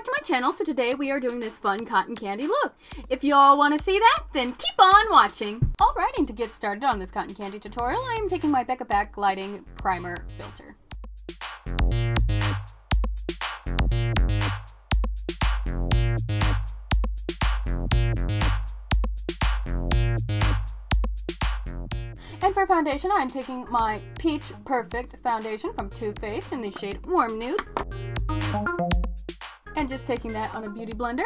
back to my channel. So today we are doing this fun cotton candy look. If y'all want to see that, then keep on watching. Alright, and to get started on this cotton candy tutorial, I am taking my Becca Backlighting Primer Filter. And for foundation, I'm taking my Peach Perfect foundation from Too Faced in the shade Warm Nude. And just taking that on a beauty blender.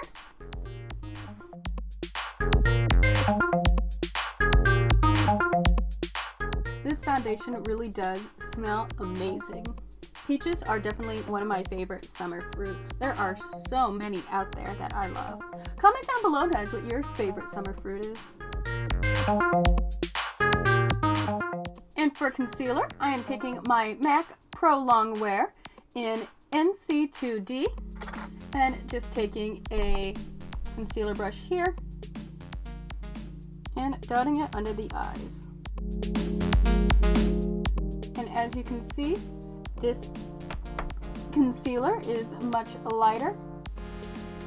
This foundation really does smell amazing. Peaches are definitely one of my favorite summer fruits. There are so many out there that I love. Comment down below, guys, what your favorite summer fruit is. And for concealer, I am taking my MAC Pro Longwear in NC2D and just taking a concealer brush here and dotting it under the eyes. And as you can see, this concealer is much lighter,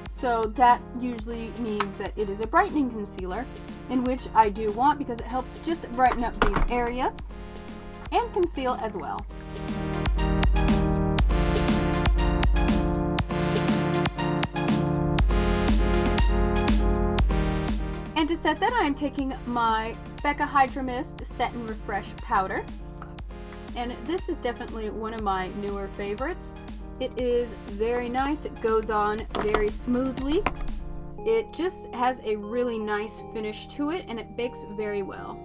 so that usually means that it is a brightening concealer, in which I do want because it helps just brighten up these areas and conceal as well. And to set that, I am taking my Becca Hidromis Set and Refresh Powder. And this is definitely one of my newer favorites. It is very nice. It goes on very smoothly. It just has a really nice finish to it, and it bakes very well.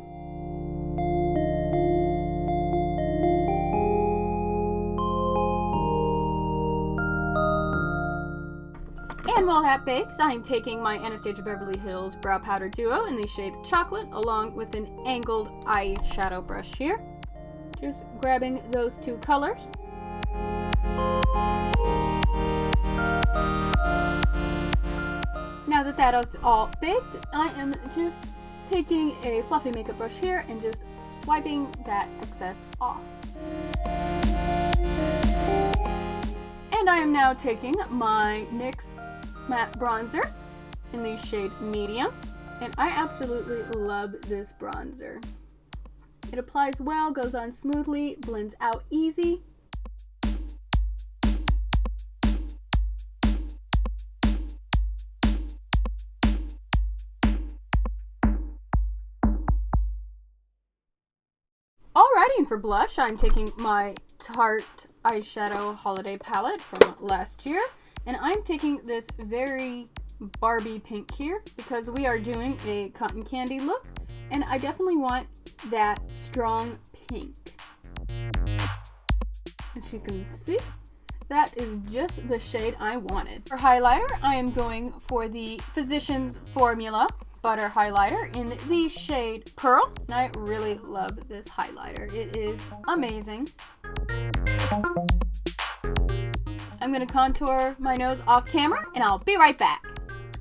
And while that bakes, I am taking my Anastasia Beverly Hills Brow Powder Duo in the shade Chocolate, along with an angled eyeshadow brush here. Just grabbing those two colors. Now that that is all baked, I am just taking a fluffy makeup brush here and just swiping that excess off. And I am now taking my NYX matte bronzer in the shade Medium, and I absolutely love this bronzer. It applies well, goes on smoothly, blends out easy. Alrighty, and for blush, I'm taking my Tarte eyeshadow holiday palette from last year, and I'm taking this very Barbie pink here because we are doing a cotton candy look, and I definitely want that strong pink. As you can see, that is just the shade I wanted. For highlighter, I am going for the Physicians Formula Butter Highlighter in the shade Pearl, and I really love this highlighter. It is amazing. I'm going to contour my nose off camera, and I'll be right back.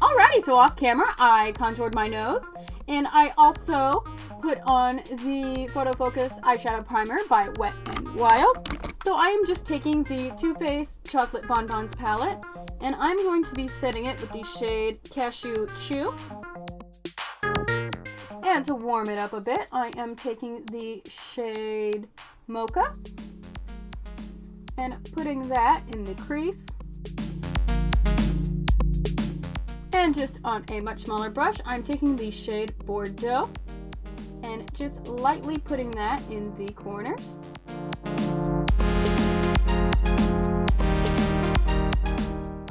Alrighty, so off camera, I contoured my nose, and I also put on the Photo Focus eyeshadow primer by Wet n Wild. So I am just taking the Too Faced Chocolate Bonbons palette, and I'm going to be setting it with the shade Cashew Chew. And to warm it up a bit, I am taking the shade Mocha and putting that in the crease. And just on a much smaller brush, I'm taking the shade Bordeaux and just lightly putting that in the corners.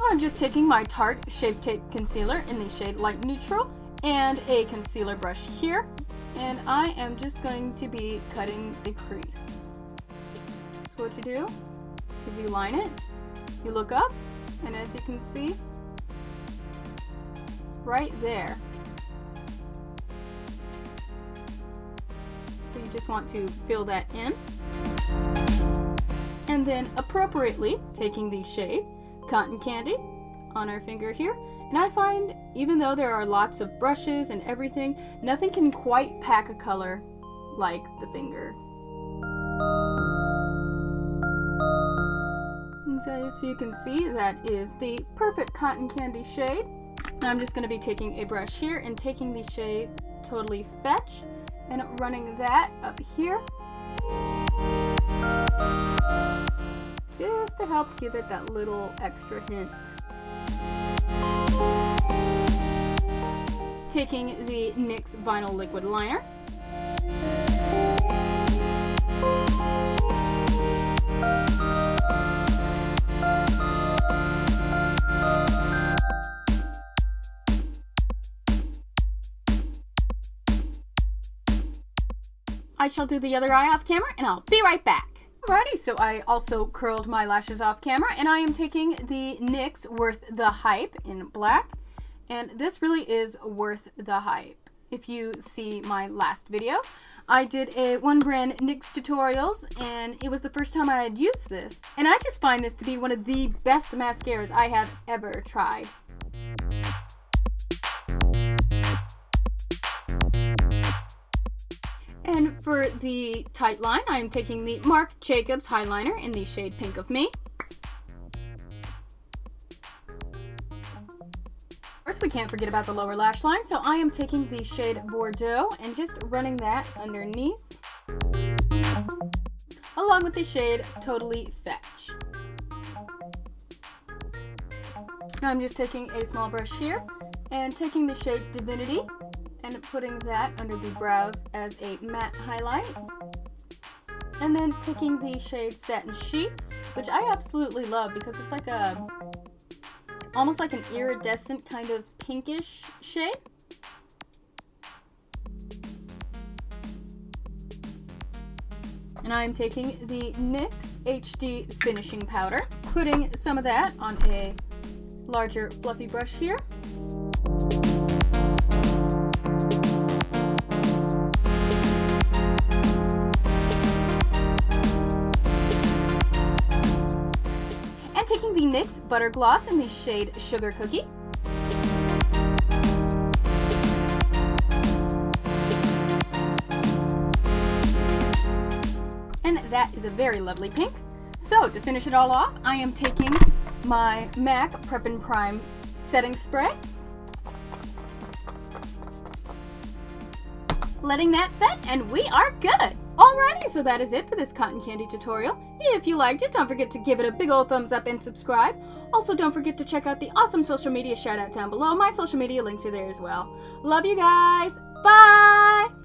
I'm just taking my Tarte Shape Tape Concealer in the shade Light Neutral and a concealer brush here, and I am just going to be cutting the crease. So what you do is you line it, you look up, and as you can see, right there. So you just want to fill that in. And then appropriately taking the shade Cotton Candy on our finger here. And I find, even though there are lots of brushes and everything, nothing can quite pack a color like the finger. And So you can see that is the perfect cotton candy shade. Now I'm just going to be taking a brush here and taking the shade Totally Fetch and running that up here. Just to help give it that little extra hint. Taking the NYX Vinyl Liquid Liner. I shall do the other eye off camera and I'll be right back. Alrighty, so I also curled my lashes off camera and I am taking the NYX Worth the Hype in black. And this really is worth the hype. If you see my last video, I did a one brand NYX tutorials and it was the first time I had used this. And I just find this to be one of the best mascaras I have ever tried. And for the Tightline, I am taking the Marc Jacobs Highliner in the shade Pink of Me. Of course, we can't forget about the lower lash line, so I am taking the shade Bordeaux and just running that underneath, along with the shade Totally Fetch. Now I'm just taking a small brush here and taking the shade Divinity and putting that under the brows as a matte highlight. And then taking the shade Satin Sheets, which I absolutely love because it's like almost like an iridescent kind of pinkish shade. And I'm taking the NYX HD Finishing Powder, putting some of that on a larger fluffy brush here. And taking the NYX Butter Gloss in the shade Sugar Cookie. And that is a very lovely pink. So to finish it all off, I am taking my MAC Prep and Prime setting spray, letting that set, and we are good. Alrighty, so that is it for this cotton candy tutorial. If you liked it, don't forget to give it a big old thumbs up and subscribe. Also, don't forget to check out the awesome social media shout out down below. My social media links are there as well. Love you guys. Bye!